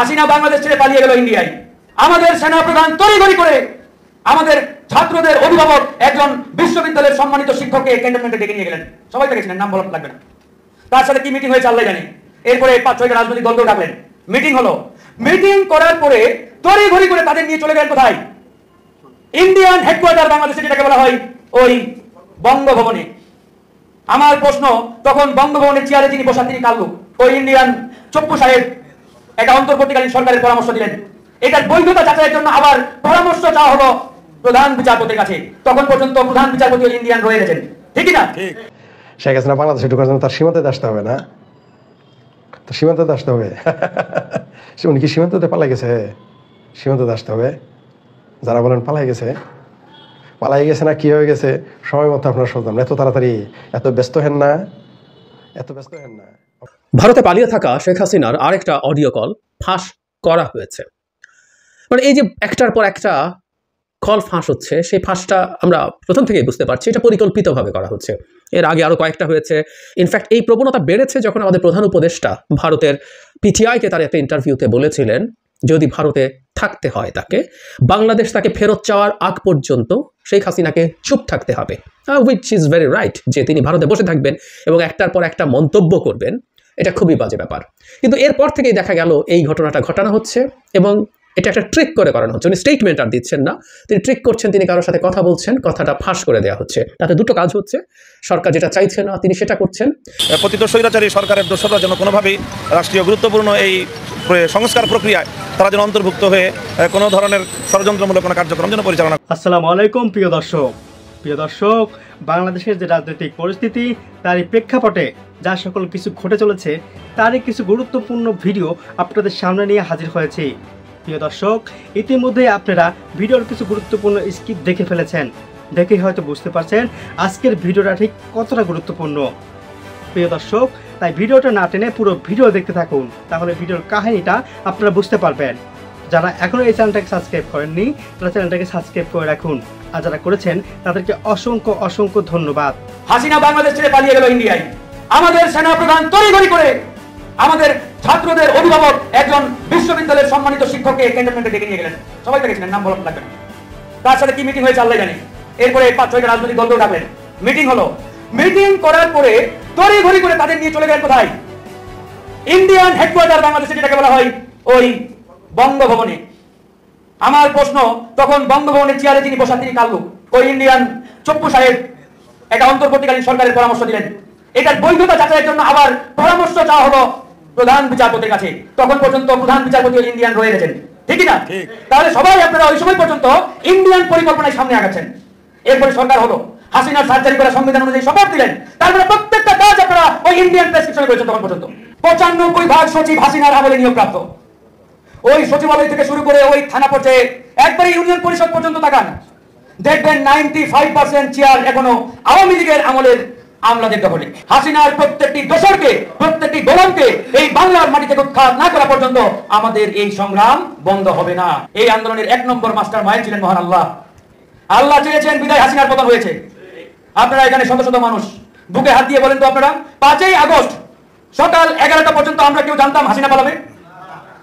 হাসিনা বাংলাদেশ ছেড়ে পালিয়ে গেল ইন্ডিয়ায়। আমাদের সেনা প্রধান তড়িঘড়ি করে আমাদের ছাত্রদের অভিভাবক একজন বিশ্ববিদ্যালয়ের সম্মানিত শিক্ষককে ক্যান্টনমেন্টে ডেকে নিয়ে গেলেন। সবাই দেখেছিলেন, নাম বলা লাগবে না। তার সাথে কি মিটিং হয়েছে আল্লাহ জানে। এরপরে 5-6টা রাজনৈতিক দলকেও ডাকলেন, মিটিং হলো। মিটিং করার পরে তড়িঘড়ি করে তাদের নিয়ে চলে গেলেন কোথায়? ইন্ডিয়ান হেডকোয়ার্টার বাংলাদেশে, যেটাকে বলা হয় ওই বঙ্গভবনে। আমার প্রশ্ন, তখন বঙ্গভবনের চেয়ারে যিনি বসা তিনি কাল্লু, ওই ইন্ডিয়ান চপ্পু সাহেব একটা অন্তর্বর্তীকালীন সরকারের পরামর্শ দিলেন। এটার বৈধতা যাচাইয়ের জন্য আবার পরামর্শ চাওয়া হলো প্রধান বিচারপতির কাছে। তখন পর্যন্ত প্রধান বিচারপতি ইন্ডিয়ান রয়ে গেছেন, ঠিক না? শেখ হাসিনা বাংলাদেশে ঢোকার জন্য তার সীমান্তে আসতে হবে না? তো সীমান্তে আসতে হবে। উনি কি সীমান্ততে পালাই গেছে? সীমান্ততে আসতে হবে। যারা বলেন পালাই গেছে না, কি হয়ে গেছে সময় মতো আপনারা শুনতাম। এত তাড়াতাড়ি এত ব্যস্ত হেন না। ভারতে পালিয়ে থাকা শেখ হাসিনার আরেকটা অডিও কল ফাঁস করা হয়েছে। মানে এই যে একটার পর একটা কল ফাঁস হচ্ছে, সেই ফাঁসটা আমরা প্রথম থেকেই বুঝতে পারছি এটা পরিকল্পিতভাবে করা হচ্ছে। এর আগে আরও কয়েকটা হয়েছে। ইনফ্যাক্ট এই প্রবণতা বেড়েছে যখন আমাদের প্রধান উপদেষ্টা ভারতের পিটিআইকে তার একটা ইন্টারভিউতে বলেছিলেন যদি ভারতে থাকতে হয় তাকে, বাংলাদেশ তাকে ফেরত চাওয়ার আগ পর্যন্ত শেখ হাসিনাকে চুপ থাকতে হবে। উইচ ইজ ভেরি রাইট, যে তিনি ভারতে বসে থাকবেন এবং একটার পর একটা মন্তব্য করবেন, এটা খুবই বাজে ব্যাপার। কিন্তু এরপর থেকেই দেখা গেল এই ঘটনাটা ঘটানো হচ্ছে এবং এটা একটা ট্রিক করে করানো হচ্ছে। উনি স্টেটমেন্ট আর দিচ্ছেন না, তিনি ট্রিক করছেন, তিনি কারোর সাথে কথা বলছেন, কথাটা ফাঁস করে দেওয়া হচ্ছে। তাতে দুটো কাজ হচ্ছে, সরকার যেটা চাইছে না তিনি সেটা করছেন। পতিত স্বৈরাচারী সরকারের দোসররা যেন কোনোভাবেই রাষ্ট্রীয় গুরুত্বপূর্ণ এই সংস্কার প্রক্রিয়ায় তারা যেন অন্তর্ভুক্ত হয়ে কোনো ধরনের ষড়যন্ত্রমূলক কোনো কার্যক্রম যেন পরিচালনা। আসসালামু আলাইকুম প্রিয় দর্শক, বাংলাদেশের যে রাজনৈতিক পরিস্থিতি তারই প্রেক্ষাপটে যা সকল কিছু ঘটে চলেছে তারই কিছু গুরুত্বপূর্ণ ভিডিও আপনাদের সামনে নিয়ে হাজির হয়েছি। প্রিয় দর্শক, ইতিমধ্যে আপনারা ভিডিওর কিছু গুরুত্বপূর্ণ স্কিপ দেখে ফেলেছেন, দেখেই হয়তো বুঝতে পারছেন আজকের ভিডিওটা ঠিক কতটা গুরুত্বপূর্ণ। প্রিয় দর্শক, তাই ভিডিওটা না টেনে পুরো ভিডিও দেখতে থাকুন, তাহলে ভিডিওর কাহিনীটা আপনারা বুঝতে পারবেন। যারা এখনও এই চ্যানেলটাকে সাবস্ক্রাইব করেননি তারা চ্যানেলটাকে সাবস্ক্রাইব করে রাখুন, আর যারা করেছেন তাদেরকে অসংখ্য ধন্যবাদ। হাসিনা বাংলাদেশ ছেড়ে পালিয়ে গেল ইন্ডিয়ায়। আমাদের সেনা প্রধান তড়িঘড়ি করে আমাদের ছাত্রদের অভিভাবক একজন বিশ্ববিদ্যালয়ের সম্মানিত শিক্ষককে ক্যান্টনমেন্টে ডেকে নিয়ে গেলেন। সবাই দেখেছিলেন, নাম বলা লাগবে না। তার সাথে কি মিটিং হয়েছে আল্লাহ জানে। এরপরে 5-6টা রাজনৈতিক দলকেও ডাকলেন, মিটিং হলো। মিটিং করার পরে তড়িঘড়ি করে তাদের নিয়ে চলে গেলেন কোথায়? ইন্ডিয়ান হেডকোয়ার্টার বাংলাদেশে, যেটাকে বলা হয় ওই বঙ্গভবনে। আমার প্রশ্ন, তখন বঙ্গভবনের চেয়ারে যিনি বসা তিনি কাল্লু, ওই ইন্ডিয়ান চপ্পু সাহেব একটা অন্তর্বর্তীকালীন সরকারের পরামর্শ দিলেন। এটার বৈধতা যাচাইয়ের জন্য আবার পরামর্শ চাওয়া হলো প্রধান বিচারপতির কাছে। তখন পর্যন্ত প্রধান বিচারপতি ইন্ডিয়ান রয়ে গেছেন, ঠিক না? তাহলে সবাই আপনারা ওই সময় পর্যন্ত ইন্ডিয়ান পরিকল্পনায় সামনে আগাচ্ছেন। এরপরে সরকার হলো, হাসিনার সার্জারি করা সংবিধান অনুযায়ী শপথ দিলেন, তারপরে প্রত্যেকটা কাজ আপনারা ওই ইন্ডিয়ান প্রেসক্রিপশনে করেছেন। তখন পর্যন্ত 95% সচিব হাসিনার আমলে নিয়োগপ্রাপ্ত। ওই সচিবালয় থেকে শুরু করে ওই থানা পর্যায়ে একবারে ইউনিয়ন পরিষদ পর্যন্ত তাকান, দেখবেন 95% চেয়ার এখনো আওয়ামী লীগের আমলের আমলাদের দখলে। হাসিনার প্রত্যেকটি দোসরকে, প্রত্যেকটি গোলামকে এই বাংলার মাটিতে উৎখাত না করা পর্যন্ত আমাদের এই সংগ্রাম বন্ধ হবে না। এই আন্দোলনের 1 নম্বর মাস্টার মাইন্ড ছিলেন মহান আল্লাহ। আল্লাহ চেয়েছেন বিদায় হাসিনার পতন হয়েছে। আপনারা এখানে শত শত মানুষ বুকে হাত দিয়ে বলেন তো, আপনারা 5ই আগস্ট সকাল 11টা পর্যন্ত আমরা কেউ জানতাম হাসিনা পালাবে?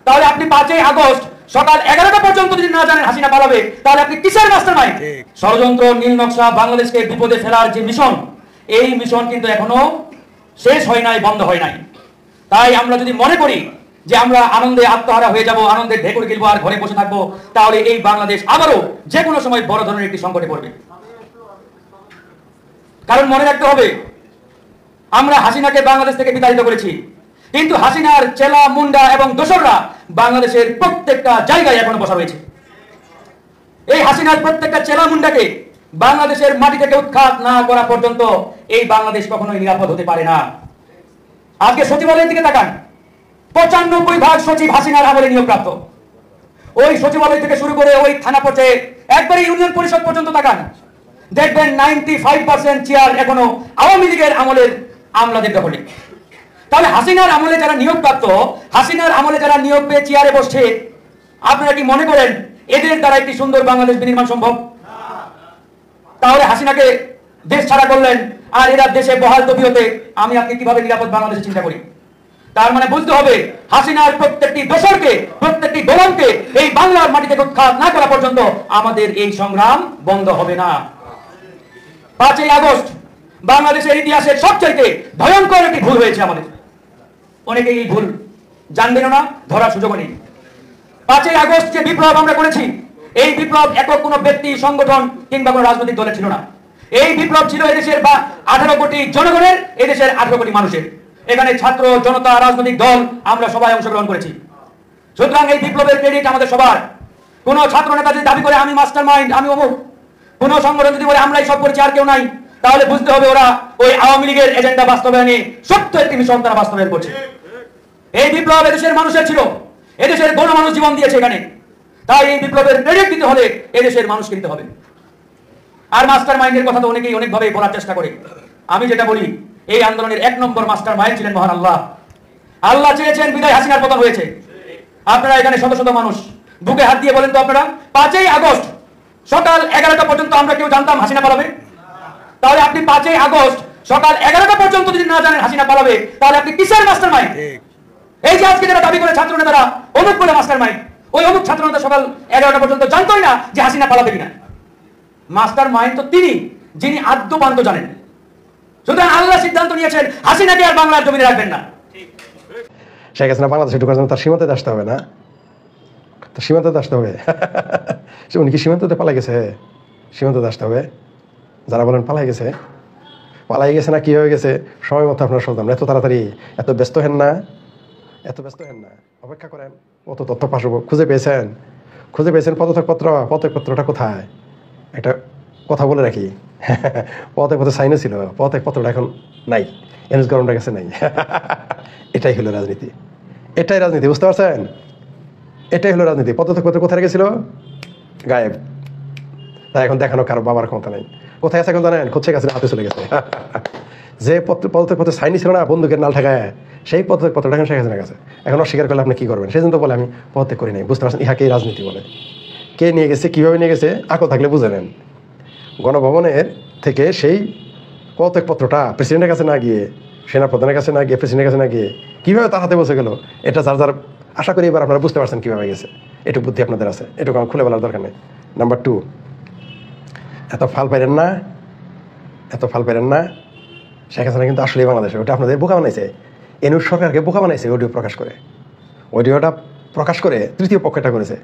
তাহলে আপনি 5ই আগস্ট সকাল 11টা পর্যন্ত যদি না জানেন হাসিনা পালাবে, তাহলে আপনি কিসের মাস্টারমাইন্ড? ষড়যন্ত্র, নীল নকশা, বাংলাদেশকে বিপদে ফেলার যে মিশন, এই মিশন কিন্তু এখনো শেষ হয় নাই, বন্ধ হয় নাই। তাই আমরা যদি মনে করি যে আমরা আনন্দে আত্মহারা হয়ে যাব, আনন্দে ঢেকুর গিলবো আর ঘরে বসে থাকবো, তাহলে এই বাংলাদেশ আবারও যে কোনো সময় বড় ধরনের একটি সংকটে পড়বে। কারণ মনে রাখতে হবে, আমরা হাসিনাকে বাংলাদেশ থেকে বিতাড়িত করেছি, কিন্তু হাসিনার চেলা মুন্ডা এবং দোসররা বাংলাদেশের প্রত্যেকটা জায়গায় এখনো বসা রয়েছে। এই হাসিনার প্রত্যেকটা চেলা মুন্ডাকে বাংলাদেশের মাটি থেকে উৎখাত না করা পর্যন্ত এই বাংলাদেশ কখনোই নিরাপদ হতে পারে না। আজকে সচিবালয়ের দিকে তাকান, 95% সচিব হাসিনার আমলে নিয়োগপ্রাপ্ত। ওই সচিবালয় থেকে শুরু করে ওই থানা পর্যায়ে একবারে ইউনিয়ন পরিষদ পর্যন্ত তাকান, দেখবেন 95% চেয়ার এখনো আওয়ামী লীগের আমলের আমলাদের দখলে। তাহলে হাসিনার আমলে যারা নিয়োগপ্রাপ্ত, হাসিনার আমলে যারা নিয়োগ পেয়ে চেয়ারে বসছে, আপনারা কি মনে করেন এদের দ্বারা একটি সুন্দর বাংলাদেশ বিনির্মাণ সম্ভব? তাহলে হাসিনাকে দেশ ছাড়া করলেন আর এরা দেশে বহাল তবিয়তে আমি আপনি কিভাবে নিরাপদ বাংলাদেশে চিন্তা করি? তার মানে বুঝতে হবে হাসিনার প্রত্যেকটি দোসরকে, প্রত্যেকটি গোলামকে এই বাংলার মাটিতে উৎখাত না করা পর্যন্ত আমাদের এই সংগ্রাম বন্ধ হবে না। 5ই আগস্ট বাংলাদেশের ইতিহাসের সবচাইতে ভয়ঙ্কর একটি ভুল হয়েছে আমাদের। অনেকে এই ভুল জানবেন না, ধরার সুযোগ নেই। 5ই আগস্ট যে বিপ্লব আমরা করেছি, এই বিপ্লব একক কোনো ব্যক্তি, সংগঠন কিংবা কোনো রাজনৈতিক দলের ছিল না। এই বিপ্লব ছিল এদেশের 18 কোটি জনগণের, এদেশের 18 কোটি মানুষের। এখানে ছাত্র, জনতা, রাজনৈতিক দল আমরা সবাই অংশগ্রহণ করেছি। সুতরাং এই বিপ্লবের ক্রেডিট আমাদের সবার। কোন ছাত্র নেতা যদি দাবি করে আমি মাস্টার মাইন্ড, আমি অমুক, কোন সংগঠন যদি বলে আমরাই সব করেছি আর কেউ নাই, তাহলে বুঝতে হবে ওরা ওই আওয়ামী লীগের এজেন্ডা বাস্তবায়নে সত্য একটি মিশন তারা বাস্তবায়ন করছে। এই বিপ্লব এদেশের মানুষের ছিল, এদেশের গণমানুষ জীবন দিয়েছে এখানে। তাই এই বিপ্লবের ক্রেডিট দিতে হলে এদেশের মানুষকে দিতে হবে। আর মাস্টার মাইন্ডের কথা তো অনেকেই অনেকভাবে বলার চেষ্টা করে। আমি যেটা বলি, এই আন্দোলনের 1 নম্বর মাস্টার মাইন্ড ছিলেন মহান আল্লাহ। আল্লাহ চেয়েছেন বিদায় হাসিনার পতন হয়েছে। আপনারা এখানে শত শত মানুষ বুকে হাত দিয়ে বলেন তো আপনারা 5ই আগস্ট সকাল 11টা পর্যন্ত আমরা কেউ জানতাম হাসিনা পালাবে? তাহলে আপনি 5ই আগস্ট সকাল 11টা পর্যন্ত যদি না জানেন হাসিনা পালাবে, তাহলে আপনি কিসের মাস্টার মাইন্ড? এই যে আজকে যারা দাবি করে ছাত্র নেতারা অমুক করে মাস্টার মাইন্ড, ওই অমুক ছাত্র নেতা সকাল 11টা পর্যন্ত জানতোই না যে হাসিনা পালাবে কিনা। মাস্টার মাইন্ড তো তিনি, যিনি আদ্যপান্ত জানেন। সুতরাং আল্লাহ সিদ্ধান্ত নিয়েছেন হাসিনাকে আর বাংলার জমিনে রাখবেন না। শেখ হাসিনা বাংলাদেশে ঢোকার জন্য তার সীমান্তে আসতে হবে না, তার সীমান্তে আসতে হবে। উনি কি সীমান্ততে পালাই গেছে? সীমান্তে আসতে হবে। যারা বলেন পালাই গেছে না, কি হয়ে গেছে, সময় মতো আপনার সন্তান এত তাড়াতাড়ি এত ব্যস্ত হেন না, এত ব্যস্ত হেন না, অপেক্ষা করেন। কত তথ্য পাশ খুঁজে পেয়েছেন পদত্যাগপত্রটা কোথায়? একটা কথা বলে রাখি, পদত্যাগপত্র সাইনও ছিল, পদত্যাগপত্রটা এখন নাই, এনএস গভর্নমেন্টের কাছে নাই। এটাই হলো রাজনীতি, এটাই রাজনীতি, বুঝতে পারছেন? এটাই হলো রাজনীতি। পদত্যাগপত্র কোথায় গেছিল? গায়েব। তাই এখন দেখানো কারো বাবার ক্ষমতা নেই। কোথায় আছে এখন জানেন? শেখ হাসিনার হাতে চলে গেছে। যে পদত্যাগপত্র সাইনই ছিল না, বন্দুকের নাল ঠেকায়, সেই পদত্যাগপত্রটা এখন শেখ হাসিনার কাছে। এখন অস্বীকার করলে আপনি কি করবেন? সেই জন্য তো বলে আমি পদত্যাগ করি নাই। বুঝতে পারছেন? ইহাকেই রাজনীতি বলে। কে নিয়ে গেছে, কিভাবে নিয়ে গেছে, আকল থাকলে বুঝে নেন। গণভবনের থেকে সেই পদত্যাগপত্রটা প্রেসিডেন্টের কাছে না গিয়ে, সেনাপ্রধানের কাছে না গিয়ে, প্রেসিডেন্টের কাছে না গিয়ে কিভাবে তার হাতে বসে গেল, এটা যার আশা করি এবার আপনারা বুঝতে পারছেন কিভাবে গেছে। এটুকু বুদ্ধি আপনাদের আছে, এটুকু আমার খুলে বলার দরকার নেই। নাম্বার 2, এত ফাল পাইলেন না। শেখ হাসিনা কিন্তু আসলে বাংলাদেশে, ওটা আপনাদের বোকা বানাইছে। এনএস সরকারকে বোকা বানাইছে অডিওটা প্রকাশ করে তৃতীয় পক্ষটা করেছে,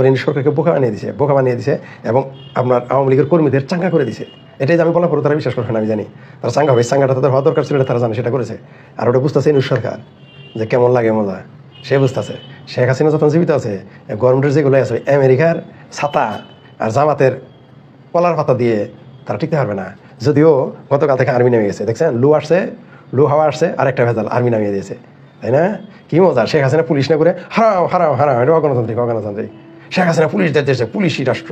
এনএস সরকারকে বোকা বানিয়ে দিছে এবং আপনার আওয়ামী লীগের কর্মীদের চাঙ্গা করে দিছে। এটাই যে আমি বলার পর তারা বিশ্বাস করবে না, আমি জানি তারা চাঙ্গা হবে। চাঙ্গাটা তাদের হওয়া দরকার ছিল, তারা জানে, সেটা করেছে। আর ওটা বুঝতেছে এনএস সরকার যে কেমন লাগে মজা, সে বুঝতেছে। শেখ হাসিনা যখন জীবিত আছে, গভর্নমেন্টের যেগুলো আছে আমেরিকার ছাতা আর জামাতের কলার পাতা দিয়ে তারা টিকতে পারবে না। যদিও গতকাল থেকে আর্মি নেমে গেছে, দেখছেন? লু হাওয়া আসছে, আর একটা ভেজাল আর্মি নামিয়ে দিয়েছে, তাই না? কি মজা! শেখ হাসিনা পুলিশ না করে হারাম, এটা অগণতান্ত্রিক। শেখ হাসিনা পুলিশ দিয়েছে, পুলিশই রাষ্ট্র।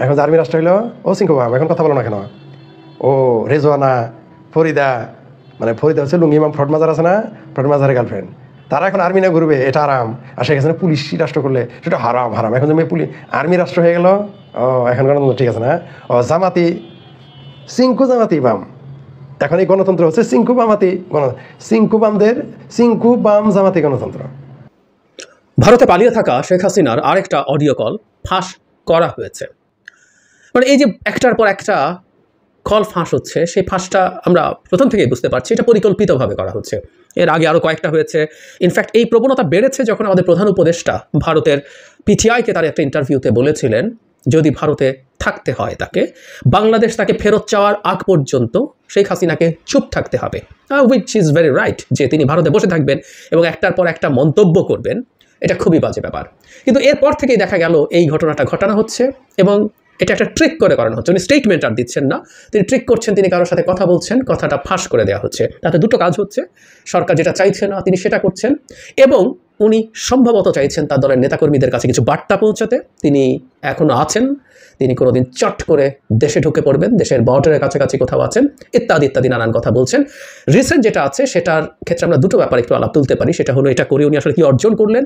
এখন যে আর্মি রাষ্ট্র হইলো, ও সিংহ বাবা, এখন কথা বলো না কেন? ও রেজওয়ানা, ফরিদা হচ্ছে লুঙ্গিমাম ফ্রড মাজার আছে না, ফ্রড মাজারের গার্লফ্রেন্ড, তারা এখন আর্মি না ঘুরবে, এটা আরাম। আর শেখ হাসিনা পুলিশই রাষ্ট্র করলে সেটা হারাম। এখন যে আর্মি রাষ্ট্র হয়ে গেল, এখন গণতন্ত্র, ঠিক আছে না? সিংকু জামাতি বাম, এখন এই গণতন্ত্র হচ্ছে সিংকু বাম জামাতি গণতন্ত্র। ভারতে পালিয়ে থাকা শেখ হাসিনার আরেকটা অডিও কল ফাঁস করা হয়েছে। মানে এই যে একটার পর একটা কল ফাঁস হচ্ছে, সেই ফাঁসটা আমরা প্রথম থেকেই বুঝতে পারছি এটা পরিকল্পিতভাবে করা হচ্ছে। এর আগে আরও কয়েকটা হয়েছে। ইনফ্যাক্ট এই প্রবণতা বেড়েছে যখন আমাদের প্রধান উপদেষ্টা ভারতের পিটিআইকে তার একটা ইন্টারভিউতে বলেছিলেন যদি ভারতে থাকতে হয় তাকে, বাংলাদেশ তাকে ফেরত চাওয়ার আগ পর্যন্ত শেখ হাসিনাকে চুপ থাকতে হবে, উইচ ইজ ভেরি রাইট, যে তিনি ভারতে বসে থাকবেন এবং একটার পর একটা মন্তব্য করবেন, এটা খুবই বাজে ব্যাপার। কিন্তু এরপর থেকেই দেখা গেল এই ঘটনাটা ঘটানো হচ্ছে এবং এটা একটা ট্রিক করে করানো হচ্ছে। উনি স্টেটমেন্ট আর দিচ্ছেন না, তিনি ট্রিক করছেন, তিনি কারোর সাথে কথা বলছেন, কথাটা ফাঁস করে দেওয়া হচ্ছে। তাতে দুটো কাজ হচ্ছে, সরকার যেটা চাইছে না তিনি সেটা করছেন, এবং উনি সম্ভবত চাইছেন তার দলের নেতাকর্মীদের কাছে কিছু বার্তা পৌঁছাতে। তিনি এখনও আছেন, তিনি কোনোদিন চট করে দেশে ঢুকে পড়বেন, দেশের বর্ডারের কাছাকাছি কোথাও আছেন, ইত্যাদি নানান কথা বলছেন। রিসেন্ট যেটা আছে সেটার ক্ষেত্রে আমরা দুটো ব্যাপার একটু আলাপ তুলতে পারি। সেটা হলো এটা করে উনি আসলে কি অর্জন করলেন,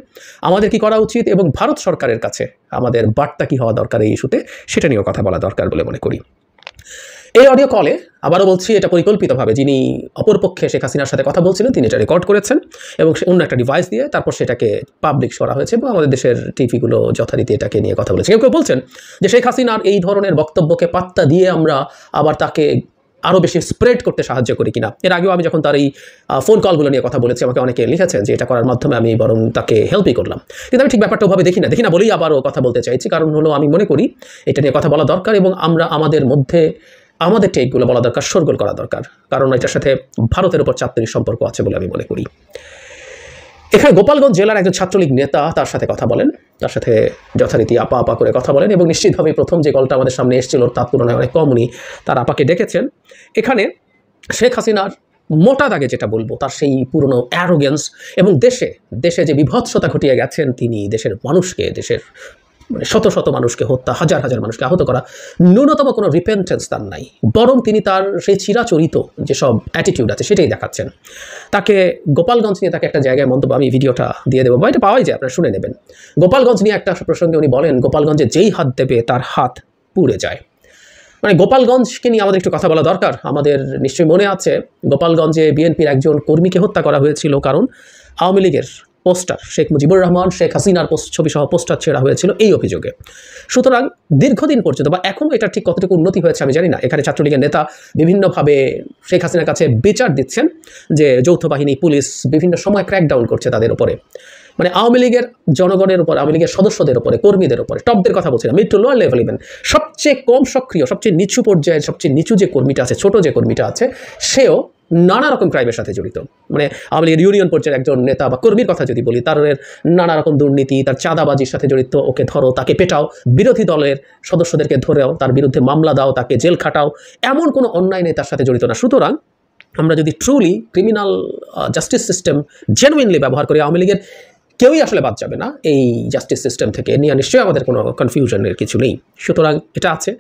আমাদের কি করা উচিত, এবং ভারত সরকারের কাছে আমাদের বার্তা কি হওয়া দরকার এই ইস্যুতে, সেটা নিয়েও কথা বলা দরকার বলে মনে করি। এই অডিও কলে আবারও বলছি, এটা পরিকল্পিতভাবে যিনি অপরপক্ষে শেখ হাসিনার সাথে কথা বলছিলেন তিনি এটা রেকর্ড করেছেন এবং অন্য একটা ডিভাইস দিয়ে তারপর সেটাকে পাবলিশ করা হয়েছে এবং আমাদের দেশের টিভিগুলো যথারীতি এটাকে নিয়ে কথা বলেছে। কেউ কেউ বলছেন যে শেখ হাসিনার এই ধরনের বক্তব্যকে পাত্তা দিয়ে আমরা আবার তাকে আরও বেশি স্প্রেড করতে সাহায্য করি কিনা। এর আগেও আমি যখন তার এই ফোন কলগুলো নিয়ে কথা বলেছি, আমাকে অনেকে লিখেছেন যে এটা করার মাধ্যমে আমি বরং তাকে হেল্পই করলাম, কিন্তু আমি ঠিক ব্যাপারটা ওভাবে দেখি না বলেই আবারও কথা বলতে চাইছি। কারণ হলো আমি মনে করি এটা নিয়ে কথা বলা দরকার এবং আমরা আমাদের মধ্যে আমাদের টেকগুলো বলা দরকার, শোরগোল করা দরকার, কারণ এটার সাথে ভারতের উপর চাপতৈরির সম্পর্ক আছে বলে আমি মনে করি। এখানে গোপালগঞ্জ জেলার একজন ছাত্রলীগ নেতা তার সাথে কথা বলেন, তার সাথে যথারীতি আপা আপা করে কথা বলেন এবং নিশ্চিতভাবে প্রথম যে কলটা আমাদের সামনে এসেছিল তার তুলনায় অনেক কম উনি তার আপাকে ডেকেছেন। এখানে শেখ হাসিনার মোটা দাগে যেটা বলবো তার সেই পুরনো অ্যারোগেন্স এবং দেশে যে বিভৎসতা ঘটিয়ে গেছেন তিনি, দেশের মানুষকে, দেশের মানে শত শত মানুষকে হত্যা, হাজার হাজার মানুষকে আহত করা, ন্যূনতম কোনো রিপেন্টেন্স তার নাই, বরং তিনি তার সেই চিরাচরিত যেসব অ্যাটিটিউড আছে সেটাই দেখাচ্ছেন। তাকে গোপালগঞ্জ নিয়ে তাকে একটা জায়গায় মন্তব্য, আমি ভিডিওটা দিয়ে দেবো বা এটা পাওয়াই যায়, আপনারা শুনে নেবেন। গোপালগঞ্জ নিয়ে একটা প্রসঙ্গে উনি বলেন, গোপালগঞ্জে যেই হাত দেবে তার হাত পুড়ে যায়। মানে গোপালগঞ্জকে নিয়ে আমাদের একটু কথা বলা দরকার। আমাদের নিশ্চয়ই মনে আছে গোপালগঞ্জে বিএনপির একজন কর্মীকে হত্যা করা হয়েছিল কারণ আওয়ামী লীগের পোস্টার, শেখ মুজিবুর রহমান, শেখ হাসিনার ছবি সহ পোস্টার ছেঁড়া হয়েছিল এই অভিযোগে। সুতরাং দীর্ঘদিন পর্যন্ত বা এখনও এটা ঠিক কতটুকু উন্নতি হয়েছে আমি জানি না, এখানে ছাত্রলীগের নেতা বিভিন্নভাবে শেখ হাসিনার কাছে বিচার দিচ্ছেন যে যৌথ বাহিনী, পুলিশ বিভিন্ন সময় ক্র্যাকডাউন করছে তাদের উপরে, মানে আওয়ামী লীগের জনগণের উপর, আওয়ামী লীগের সদস্যদের উপরে, কর্মীদের উপরে, টপদের কথা বলছিলাম, mid to lower level, even সবচেয়ে কম সক্রিয়, সবচেয়ে নিচু পর্যায়ের, সবচেয়ে নিচু যে কর্মীটা আছে, ছোট যে কর্মীটা আছে, সেও নানা রকম ক্রাইমের সাথে জড়িত। মানে আওয়ামী লীগের ইউনিয়ন পর্যায়ের একজন নেতা বা কর্মীর কথা যদি বলি, তার নানা রকম দুর্নীতি, তার চাঁদাবাজির সাথে জড়িত, ওকে ধরো, তাকে পেটাও, বিরোধী দলের সদস্যদেরকে ধরেও তার বিরুদ্ধে মামলা দাও, তাকে জেল খাটাও, এমন কোনো অন্যায় নেই তার সাথে জড়িত না। সুতরাং আমরা যদি truly criminal justice system genuinely ব্যবহার করি, আওয়ামী লীগের কেউই আসলে বাদ যাবে না এই জাস্টিস সিস্টেম থেকে, নিয়ে নিশ্চয়ই আমাদের কোনো কনফিউশনের কিছু নেই। সুতরাং এটা আছে।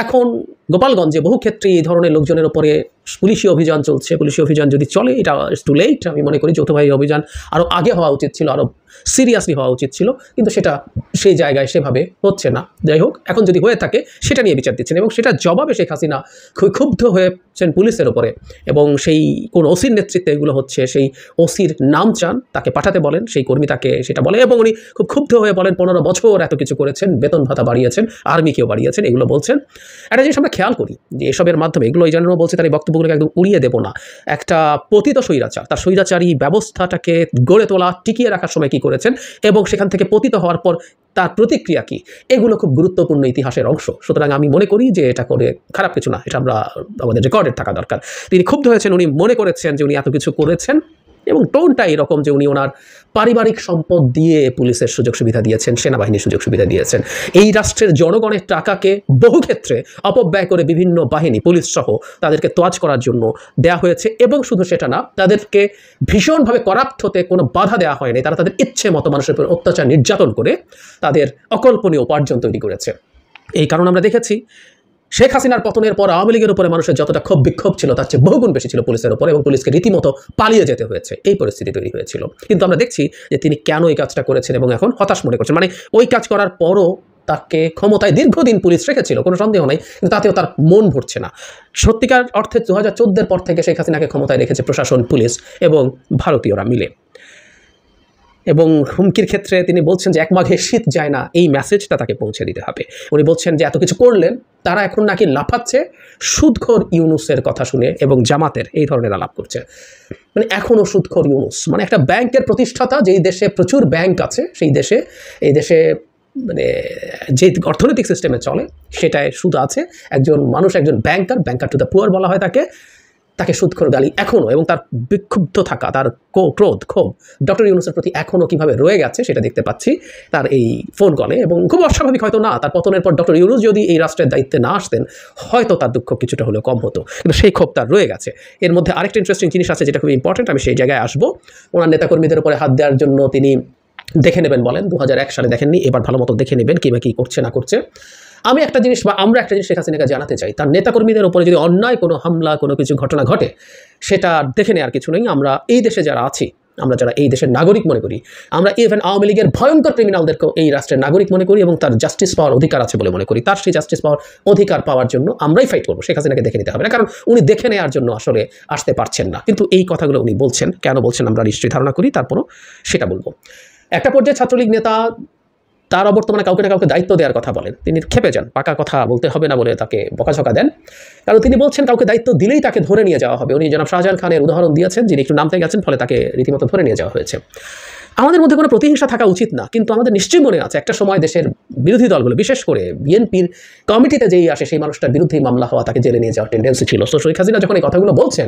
এখন গোপালগঞ্জে বহু ক্ষেত্রে এই ধরনের লোকজনের উপরে পুলিশি অভিযান চলছে। পুলিশি অভিযান যদি চলে, এটা ইটস টু লেট। আমি মনে করি যৌথবাহী অভিযান আরও আগে হওয়া উচিত ছিল, আরও সিরিয়াসলি হওয়া উচিত ছিল, কিন্তু সেটা সেই জায়গায় সেভাবে হচ্ছে না। যাই হোক, এখন যদি হয়ে থাকে সেটা নিয়ে বিচার দিচ্ছেন এবং সেটা জবাবে শেখ হাসিনা খুব ক্ষুব্ধ হয়েছেন পুলিশের ওপরে এবং সেই কোন ওসির নেতৃত্বে এগুলো হচ্ছে, সেই ওসির নাম চান, তাকে পাঠাতে বলেন, সেই কর্মী তাকে সেটা বলে এবং উনি খুব ক্ষুব্ধ হয়ে বলেন 15 বছর এত কিছু করেছেন, বেতন ভাতা বাড়িয়েছেন, আর্মিকেও বাড়িয়েছেন, এগুলো বলছেন। একটা জিনিস আমরা খেয়াল করি যে এসবের মাধ্যমে, এগুলো এই জন্য বলছে তার এই বক্তব্যগুলোকে একদম উড়িয়ে দেবো না, একটা পতিত স্বৈরাচার তার স্বৈরাচারী ব্যবস্থাটাকে গড়ে তোলা, টিকিয়ে রাখার সময় কী করেছেন এবং সেখান থেকে পতিত হওয়ার পর তার প্রতিক্রিয়া কী, এগুলো খুব গুরুত্বপূর্ণ ইতিহাসের অংশ। সুতরাং আমি মনে করি যে এটা করে খারাপ কিছু না, এটা আমাদের রেকর্ডেড থাকা দরকার। তিনি ক্ষুব্ধ হয়েছেন, উনি মনে করেছেন যে উনি এত কিছু করেছেন এবং টোনটা এরকম যে উনি ওনার পারিবারিক সম্পদ দিয়ে পুলিশের সুযোগ সুবিধা দিয়েছেন, সেনাবাহিনীর সুযোগ সুবিধা দিয়েছেন। এই রাষ্ট্রের জনগণের টাকাকে বহু ক্ষেত্রে অপব্যয় করে বিভিন্ন বাহিনী, পুলিশ সহ তাদেরকে তোয়াজ করার জন্য দেয়া হয়েছে এবং শুধু সেটা না, তাদেরকে ভীষণভাবে করাপ্ট হতে কোনো বাধা দেওয়া হয়নি। তারা তাদের ইচ্ছে মতো মানুষের উপর অত্যাচার, নির্যাতন করে তাদের অকল্পনীয় উপার্জন তৈরি করেছে। এই কারণে আমরা দেখেছি শেখ হাসিনার পতনের পর আওয়ামী লীগের উপরে মানুষের যতটা ক্ষোভ বিক্ষোভ ছিল তার চেয়ে বহুগুণ বেশি ছিল পুলিশের উপর এবং পুলিশকে রীতিমতো পালিয়ে যেতে হয়েছে, এই পরিস্থিতি তৈরি হয়েছিল। কিন্তু আমরা দেখছি যে তিনি কেন এই কাজটা করেছেন এবং এখন হতাশ মনে করছেন। মানে ওই কাজ করার পরও তাকে ক্ষমতায় দীর্ঘদিন পুলিশ রেখেছিল, কোনো সন্দেহ নেই, কিন্তু তাতেও তার মন ভরছে না। সত্যিকার অর্থে 2014 পর থেকে শেখ হাসিনাকে ক্ষমতায় রেখেছে প্রশাসন, পুলিশ এবং ভারতীয়রা মিলে। এবং হুমকির ক্ষেত্রে তিনি বলছেন যে 1 মাঘে শীত যায় না, এই মেসেজটা তাকে পৌঁছে দিতে হবে। উনি বলছেন যে এত কিছু করলেন, তারা এখন নাকি লাফাচ্ছে সুদখোর ইউনুসের কথা শুনে এবং জামাতের এই ধরনের আলাপ করছে। মানে এখনও সুদখোর ইউনুস, মানে একটা ব্যাংকের প্রতিষ্ঠাতা, যেই দেশে প্রচুর ব্যাংক আছে, সেই দেশে, এই দেশে মানে যে অর্থনৈতিক সিস্টেমে চলে সেটায় সুদ আছে। একজন মানুষ, একজন ব্যাংকার টু দ্য পুয়ার বলা হয় তাকে সুদখোর গালি এখনও, এবং তার বিক্ষুব্ধ থাকা, তার ক্রোধ, ক্ষোভ ডক্টর ইউনুসের প্রতি এখনও কীভাবে রয়ে গেছে সেটা দেখতে পাচ্ছি তার এই ফোন কলে। এবং খুব অস্বাভাবিক হয়তো না, তার পতনের পর ডক্টর ইউনুস যদি এই রাষ্ট্রের দায়িত্বে না আসতেন হয়তো তার দুঃখ কিছুটা হলেও কম হতো, কিন্তু সেই ক্ষোভ তার রয়ে গেছে। এর মধ্যে আরেকটা ইন্টারেস্টিং জিনিস আছে যেটা খুব ইম্পর্টেন্ট, আমি সেই জায়গায় আসবো। ওনার নেতাকর্মীদের উপরে হাত দেওয়ার জন্য তিনি দেখে নেবেন বলেন, 2001 সালে দেখেননি, এবার ভালো মতো দেখে নেবেন কী বা কী করছে না করছে। আমি একটা জিনিস বা আমরা একটা জিনিস শেখ হাসিনাকে জানাতে চাই, তার নেতাকর্মীদের উপরে যদি অন্যায় কোনো হামলা, কোনো কিছু ঘটনা ঘটে, সেটা দেখে নেওয়ার কিছু নেই। আমরা এই দেশে যারা আছি, আমরা যারা এই দেশের নাগরিক মনে করি, আমরা ইভেন আওয়ামী লীগের ভয়ঙ্কর ক্রিমিনালদেরকেও এই রাষ্ট্রের নাগরিক মনে করি এবং তার জাস্টিস পাওয়ার অধিকার আছে বলে মনে করি। তার সেই জাস্টিস পাওয়ার অধিকার পাওয়ার জন্য আমরাই ফাইট করবো। শেখ হাসিনাকে দেখে নিতে হবে না, কারণ উনি দেখে নেওয়ার জন্য আসলে আসতে পারছেন না। কিন্তু এই কথাগুলো উনি বলছেন, কেন বলছেন আমরা নিশ্চয়ই ধারণা করি, তারপরও সেটা বলবো। একটা পর্যায়ে ছাত্রলীগ নেতা তার অবর্তমানে কাউকে না কাউকে দায়িত্ব দেওয়ার কথা বলেন, তিনি খেপে যান, পাকা কথা বলতে হবে না বলে তাকে বকাঝকা দেন, কারণ তিনি বলছেন কাউকে দায়িত্ব দিলেই তাকে ধরে নিয়ে যাওয়া হবে। উনি জনাব শাহজাহান খানের উদাহরণ দিয়েছেন, যিনি একটু নামতে গেছেন, ফলে তাকে রীতিমতো ধরে নিয়ে যাওয়া হয়েছে। আমাদের মধ্যে কোনো প্রতিহিংসা থাকা উচিত না, কিন্তু আমাদের নিশ্চয়ই মনে আছে একটা সময় দেশের বিরোধী দলগুলো, বিশেষ করে বিএনপির কমিটিতে যেই আসে সেই মানুষটার বিরুদ্ধেই মামলা হওয়া, তাকে জেলে নিয়ে যাওয়ার টেন্ডেন্সি ছিল। তো শেখ হাসিনা যখন এই কথাগুলো বলছেন,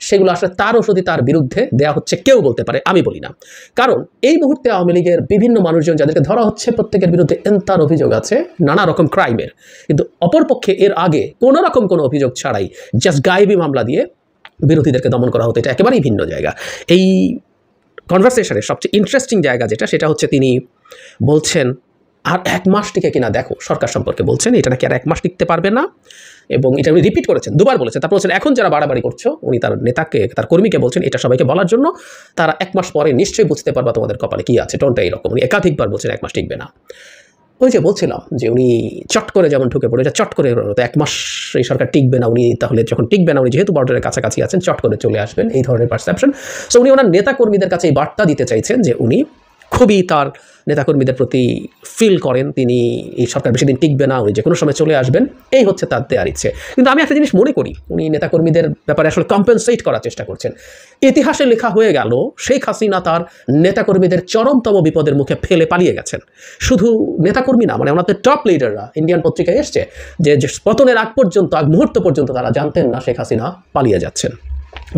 সেগুলো আসলে তার ওষুধই তার বিরুদ্ধে দেওয়া হচ্ছে, কেউ বলতে পারে, আমি বলি না। কারণ এই মুহূর্তে আওয়ামী লীগের বিভিন্ন মানুষজন যাদেরকে ধরা হচ্ছে, প্রত্যেকের বিরুদ্ধে এন্তার অভিযোগ আছে নানা রকম ক্রাইমের, কিন্তু অপরপক্ষে এর আগে কোনো রকম কোনো অভিযোগ ছাড়াই জাস্ট গায়েবী মামলা দিয়ে বিরোধীদেরকে দমন করা হতো। এটা একেবারেই ভিন্ন জায়গা। এই কনভারসেশনের সবচেয়ে ইন্টারেস্টিং জায়গা সেটা হচ্ছে তিনি বলছেন আর 1 মাস টিকে কিনা দেখো, সরকার সম্পর্কে বলছেন এটা নাকি আর 1 মাস টিকতে পারবে না, এবং এটা উনি রিপিট করেছেন, 2বার বলেছেন। তারপর বলছেন এখন যারা বাড়াবাড়ি করছো, উনি তার নেতাকে, তার কর্মীকে বলছেন এটা সবাইকে বলার জন্য, তারা 1 মাস পরে নিশ্চয়ই বুঝতে পারবা তোমাদের কপালে কি আছে। টোনটা এইরকম, উনি একাধিকবার বলছেন 1 মাস টিকবে না। ওই যে বলছিলাম যে উনি চট করে যেমন ঢুকে পড়ে, চট করে 1 মাস এই সরকার টিকবে না, উনি তাহলে যখন টিকবে না, উনি যেহেতু বর্ডারের কাছাকাছি আছেন, চট করে চলে আসবেন, এই ধরনের পারসেপশন। সো উনি ওনার নেতাকর্মীদের কাছে এই বার্তা দিতে চাইছেন যে উনি খুবই তার নেতাকর্মীদের প্রতি ফিল করেন, তিনি এই সরকার বেশি দিন টিকবে না, উনি যে কোনো সময় চলে আসবেন, এই হচ্ছে তার দেওয়ার ইচ্ছে। কিন্তু আমি একটা জিনিস মনে করি, উনি নেতাকর্মীদের ব্যাপারে আসলে কম্পেনসেট করার চেষ্টা করছেন। ইতিহাসে লেখা হয়ে গেল শেখ হাসিনা তার নেতাকর্মীদের চরমতম বিপদের মুখে ফেলে পালিয়ে গেছেন। শুধু নেতাকর্মী না, মানে ওনাদের টপ লিডাররা ইন্ডিয়ান পত্রিকায় এসছে যে পতনের আগ পর্যন্ত, আগ মুহূর্ত পর্যন্ত তারা জানতেন না শেখ হাসিনা পালিয়ে যাচ্ছেন।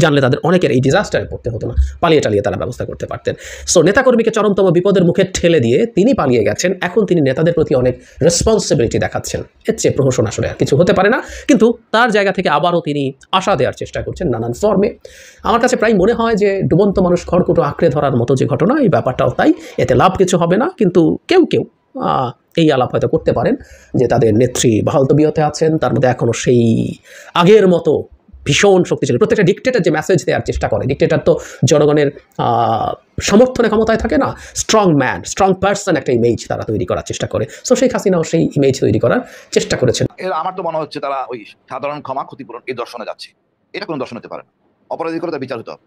জানলে তাদের অনেকের এই ডিজাস্টারে পড়তে হতো না, পালিয়ে টালিয়ে তারা ব্যবস্থা করতে পারতেন। সো নেতাকর্মীকে চরমতম বিপদের মুখে ঠেলে দিয়ে তিনি পালিয়ে গেছেন, এখন তিনি নেতাদের প্রতি অনেক রেসপন্সিবিলিটি দেখাচ্ছেন। এর চেয়ে প্রহসন আসলে আর কিছু হতে পারে না। কিন্তু তার জায়গা থেকে আবারও তিনি আশা দেওয়ার চেষ্টা করছেন নানান ফর্মে। আমার কাছে প্রায় মনে হয় যে ডুবন্ত মানুষ খড়কুটো আঁকড়ে ধরার মতো যে ঘটনা, এই ব্যাপারটাও তাই। এতে লাভ কিছু হবে না, কিন্তু কেউ কেউ এই আলাপ হয়তো করতে পারেন যে তাদের নেত্রী বহাল তবিয়তে আছেন, তার মধ্যে এখনও সেই আগের মতো ভীষণ শক্তিশালী। প্রত্যেকটা ডিক্টেটর যে মেসেজ দেওয়ার চেষ্টা করে, ডিক্টেটর তো জনগণের সমর্থনে ক্ষমতায় থাকে না, স্ট্রং ম্যান, স্ট্রং পার্সন একটা ইমেজ তারা তৈরি করার চেষ্টা করে। সো শেখ হাসিনাও সেই ইমেজ তৈরি করার চেষ্টা করেছেন। আমার তো মনে হচ্ছে তারা ওই সাধারণ ক্ষমা ক্ষতিপূরণ এই দর্শনে যাচ্ছে। এটা কোনো দর্শন হতে পারে না, অপরাধী করে তার বিচার হতে হবে।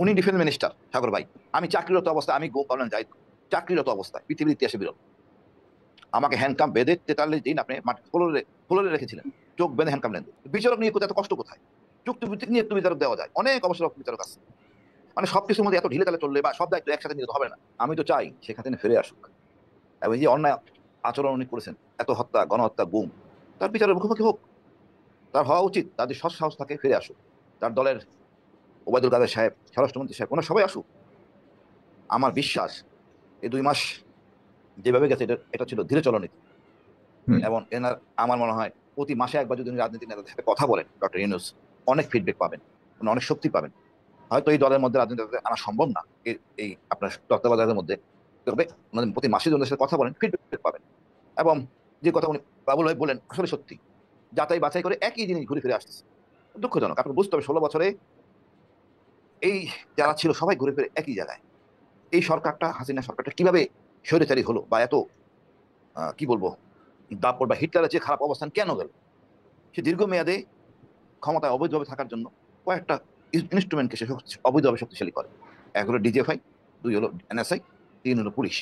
উনি ডিফেন্স মিনিস্টার সাগর ভাই, আমি চাকরিরত অবস্থায়, আমি যাই চাকরিরত অবস্থায় পৃথিবীর ইতিহাসে বিরল, আমাকে হ্যান্ডকাম বেঁধে 43 দিন আপনি ফ্লোরে রেখেছিলেন, চোখ বেঁধে হ্যান্ডকাম নেন। বিচারক নিয়ে কোথায় এত কষ্ট কোথায়? চুক্তিভিত্তিক নিয়ে একটু বিচারক দেওয়া যায়, অনেক অবসর বিচারক আছে। মানে সবকিছুর মধ্যে এত ঢিলে তালে চললে বা সব দায়িত্ব একসাথে নিতে হবে না। আমি তো চাই সেখান থেকে ফিরে আসুক, এবং যে অন্যায় আচরণ উনি করেছেন, এত হত্যা, গণহত্যা, গুম, তার বিচারের মুখোমুখি হোক। তার হওয়া উচিত, তাদের সৎ সাহস থাকে ফিরে আসুক। তার দলের ওবায়দুল কাদের সাহেব, স্বরাষ্ট্রমন্ত্রী সাহেব, ওনার সবাই আসুক। আমার বিশ্বাস এই 2 মাস যেভাবে গেছে এটা ছিল ধীরে চলনীতি, এবং এনার আমার মনে হয় প্রতি মাসে একবার যদি রাজনীতি নেতাদের সাথে কথা বলেন ডক্টর ইউনূস, অনেক ফিডব্যাক পাবেন, অনেক শক্তি পাবেন। হয়তো এই দলের মধ্যে রাজনীতি আনা সম্ভব না এই আপনার তত্ত্বাবধায়কের মধ্যে, তবে প্রতি মাসে যদি সাথে কথা বলেন ফিডব্যাক পাবেন। এবং যে কথা উনি বাবুল ভাই বলেন আসলে সত্যি, যাচাই বাছাই করে একই জিনিস ঘুরে ফিরে আসতেছে। দুঃখজনক, আপনাকে বুঝতে হবে 16 বছরে এই যারা ছিল সবাই ঘুরে ফিরে একই জায়গায়। এই সরকারটা, হাসিনা সরকারটা কিভাবে স্বৈরাচারী হলো, বা এত কি বলবো দাপট বা হিটলারের যে খারাপ অবস্থান কেন গেল? সে দীর্ঘমেয়াদে ক্ষমতায় অবৈধভাবে থাকার জন্য কয়েকটা ইনস্ট্রুমেন্টকে সে অবৈধভাবে শক্তিশালী করে। 1 হলো ডিজিএফআই, 2 হলো এনএসআই, 3 হলো পুলিশ।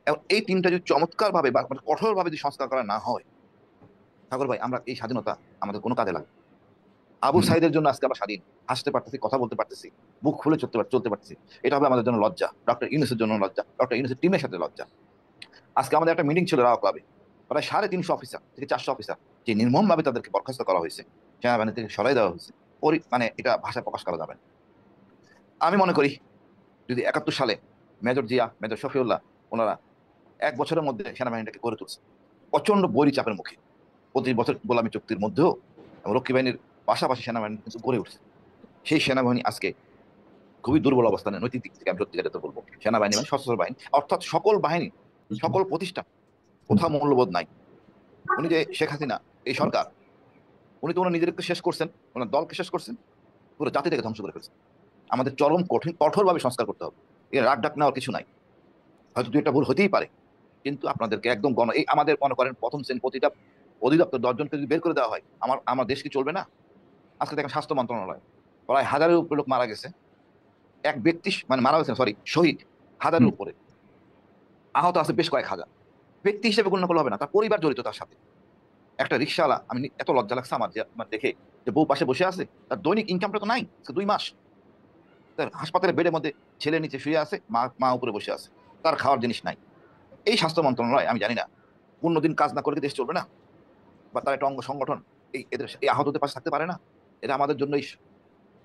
এবং এই 3টা যদি চমৎকারভাবে বা কঠোরভাবে যদি সংস্কার করা না হয়, সাগর ভাই, আমরা এই স্বাধীনতা আমাদের কোনো কাজে লাগে। আবু সাইদের জন্য আজকে আমরা স্বাধীন, হাসতে পারতেছি, কথা বলতে পারতেছি, বুক খুলে চলতে পারতেছি, এটা হবে আমাদের জন্য লজ্জা। ডক্টর ইউনূসের জন্য লজ্জা, ডক্টর ইউনূসের টিমের সাথে লজ্জা। আজকে আমাদের একটা মিটিং ছিল রাও ক্লাবে, প্রায় 350 অফিসার থেকে 400 অফিসার যে নির্মমভাবে তাদেরকে বরখাস্ত করা হয়েছে, সেনাবাহিনী থেকে সরাই দেওয়া হয়েছে, মানে এটা ভাষায় প্রকাশ করা যাবে না। আমি মনে করি যদি 71 সালে মেজর জিয়া, মেজর শফিউল্লাহ, ওনারা 1 বছরের মধ্যে সেনাবাহিনীটাকে গড়ে তুলছে প্রচন্ড বৈরী চাপের মুখে, 25 বছর গোলামী চুক্তির মধ্যেও রক্ষী বাহিনীর পাশাপাশি সেনাবাহিনী কিন্তু গড়ে উঠছে। সেই সেনাবাহিনী আজকে খুবই দুর্বল অবস্থানে, নৈতিক দিক থেকে আমি সত্যিকারে বলবো। সেনাবাহিনী মানে সশস্ত্র বাহিনী, অর্থাৎ সকল বাহিনী, সকল প্রতিষ্ঠান, কোথাও মূল্যবোধ নাই। উনি যে শেখ হাসিনা, এই সরকার, উনি তো ওনার নিজেদেরকে শেষ করছেন, ওনার দলকে শেষ করছেন, পুরো জাতিটাকে ধ্বংস করে ফেলছেন। আমাদের চরম কঠোরভাবে সংস্কার করতে হবে। এর রাগ ডাক নেওয়ার কিছু নাই। হয়তো দুই একটা ভুল হতেই পারে, কিন্তু আপনাদেরকে একদম এই আমাদের মনে করেন প্রথম শ্রেণী প্রতিটা অধিদপ্তর 10 জনকে যদি বের করে দেওয়া হয়, আমার দেশ কি চলবে না? আজকে দেখেন স্বাস্থ্য মন্ত্রণালয় প্রায় 1000-এর উপরে লোক মারা গেছে, এক ব্যক্তি মানে মারা গেছে, সরি শহীদ 1000-এর উপরে, আহত আছে বেশ কয়েক হাজার। ব্যক্তি হিসেবে গণ্য করলে হবে না, তার পরিবার জড়িত তার সাথে। একটা রিক্সাওয়ালা, আমি এত লজ্জা লাগছে আমার দেখে, যে বউ পাশে বসে আছে, তার দৈনিক ইনকামটা তো নাই, 2 মাস। তার হাসপাতালের বেডের মধ্যে ছেলে নিচে শুয়ে আছে, মা উপরে বসে আছে, তার খাওয়ার জিনিস নাই। এই স্বাস্থ্য মন্ত্রণালয় আমি জানি না 15 দিন কাজ না করে কি দেশ চলবে না? বা তার একটা অঙ্গ সংগঠন এই আহতদের পাশে থাকতে পারে না? এটা আমাদের জন্য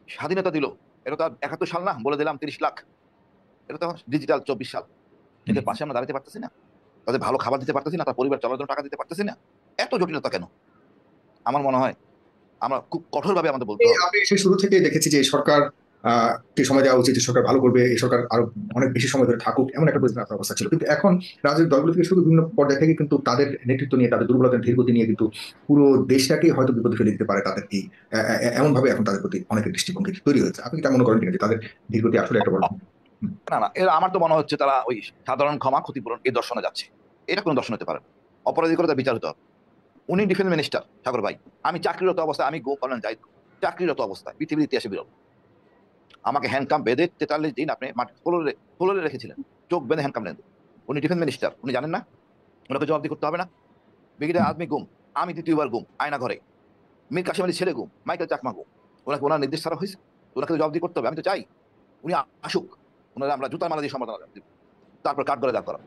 স্বাধীনতা দিল, এটা তো 71 সাল না, বলে দিলাম 30 লাখ। এটা তো ডিজিটাল 24 সাল। এদের পাশে আমরা দাঁড়াতে পারতেছি না, তাদের ভালো খাবার দিতে পারতেছি না, তার পরিবার চলার জন্য টাকা দিতে পারতেছি না। এত জটিলতা কেন? আমার মনে হয় আমরা খুব কঠোরভাবে আমাদের বলতে হবে। আমি সেই শুরু থেকেই দেখেছি যে সরকার কে সময় দেওয়া উচিত, যে সরকার ভালো করবে, এই সরকার আরো অনেক বেশি সময় ধরে থাকুক, এমন একটা পরিস্থিতি আপনার অবস্থা ছিল। কিন্তু এখন রাজনৈতিক দলগুলো থেকে শুধু বিভিন্ন পর্যায়ে থেকে কিন্তু তাদের নেতৃত্ব নিয়ে, তাদের দুর্বলতার ধীরগতি নিয়ে কিন্তু পুরো দেশটাকেই হয়তো বিপদে ফেলে দিতে পারে তাদের এই এমন ভাবে এখন তাদের প্রতি অনেকের দৃষ্টিভঙ্গি তৈরি হয়েছে। আপনি কি মনে করেন কিনা যে তাদের ধীরগতি আসলে একটা বড়? না, এরা আমার তো মনে হচ্ছে তারা ওই সাধারণ ক্ষমা ক্ষতিপূরণ এই দর্শনে যাচ্ছে। এটা কোনো দর্শন হতে পারে না, অপরাধিকতার বিচার হতে হবে। উনি ডিফেন্স মিনিস্টার সাগর ভাই, আমি চাকরিরত অবস্থায়, আমি বলেন যাই চাকরিরত অবস্থায় পৃথিবীর ইতিহাসে বিরল। আমাকে হ্যান্ডকাম বেঁধে 43 দিন আপনি মাটি ফ্লোরে রেখেছিলেন, চোখ বেঁধে হ্যান্ডকাম নেন। উনি ডিফেন্স মিনিস্টার, উনি জানেন না ওনাকে জবাবদিহি করতে হবে না? ব্রিগেডিয়ার আজমি গুম, আমি দ্বিতীয়বার গুম আয়না ঘরে, মীর কাসিম আলী ছেলে গুম, মাইকেল চাকমা গুম। ওনার নির্দেশ ছাড়া হয়েছে? ওনাকে তো জবাবদিহি করতে হবে। আমি তো চাই উনি আসুক, ওনারা আমরা জুতার মালা দিয়ে সম্বোধনা দিব, তারপর কাঠ করে দাগ করা।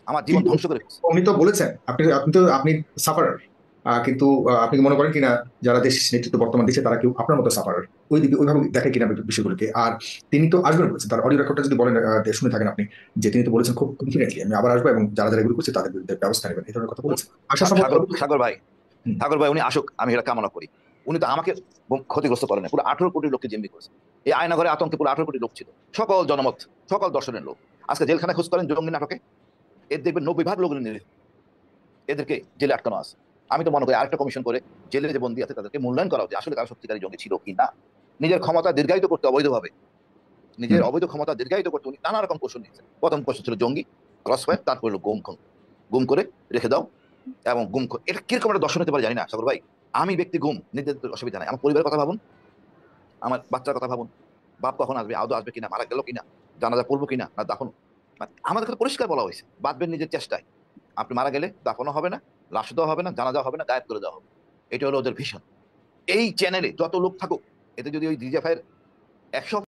আমার জীবন ধ্বংস করে ফেলছে। উনি তো বলেছেন, আপনি সাফারার, কিন্তু আপনি কি মনে করেন কিনা যারা দেশ নেতৃত্ব বর্তমান দিচ্ছে তারা কেউ আপনার মতো সাফারার ওইভাবে দেখে কিনা বিষয়গুলোকে? আর তিনি তো আসবেন বলেছেন, তার অডিও রেকর্ডটা যদি বলেন, শুনে থাকেন আপনি, যে তিনি তো বলেছেন খুব কনফিডেন্টলি আমি আবার আসবো এবং যারা যারা এগুলো করছে তাদের বিরুদ্ধে ব্যবস্থা নেবেন, এই ধরনের কথা বলেছেন। আশা সাগর ভাই উনি আসুক, আমি এটা কামনা করি। উনি তো আমাকে ক্ষতিগ্রস্ত করেন না, পুরো 18 কোটি লোককে জিম্মি করেছে। এই আয়নাঘরে আতঙ্কে পুরো 18 কোটি লোক ছিল, সকল জনমত, সকল দর্শনের লোক। আজকে জেলখানায় খোঁজ করেন জঙ্গি নাটকে, এর দেখবেন 90% লোক এদেরকে জেলে আটকানো আছে। আমি তো মনে করি আরেকটা কমিশন করে জেলে যে বন্দী আছে তাদেরকে মূল্যায়ন করা উচিত, আসলে তারা সত্যিকারী জঙ্গি ছিল কি না। নিজের ক্ষমতা দীর্ঘায়িত করতে অবৈধভাবে, নিজের অবৈধ ক্ষমতা দীর্ঘায়িত করতে উনি নানা রকম কৌশল নিয়েছেন। প্রথম কৌশল ছিল জঙ্গি, ক্রস ফায়ার, তারপর হলো গুম করে রেখে দাও। এবং এটা কিরকম একটা দর্শন হতে পারে জানি না সাগর ভাই। আমি ব্যক্তি গুম, নিজের অসুবিধা নাই, আমার পরিবারের কথা ভাবুন, আমার বাচ্চার কথা ভাবুন, বাপ কখন আসবে, আদৌ আসবে কিনা, মারা গেল কিনা, জানাজা পড়বো কিনা না দাফন। আমাদের কাছে পরিষ্কার বলা হয়েছে, বাঁচবেন নিজের চেষ্টায়। আপনি মারা গেলে দাফনও হবে না, লাশ দেওয়া হবে না, জানাজা হবে না, গায়েব করে দেওয়া হবে। এটা হলো ওদের ভীষণ। এই চ্যানেলে যত লোক থাকুক, এতে যদি ওই ডিজিএফআই এর 100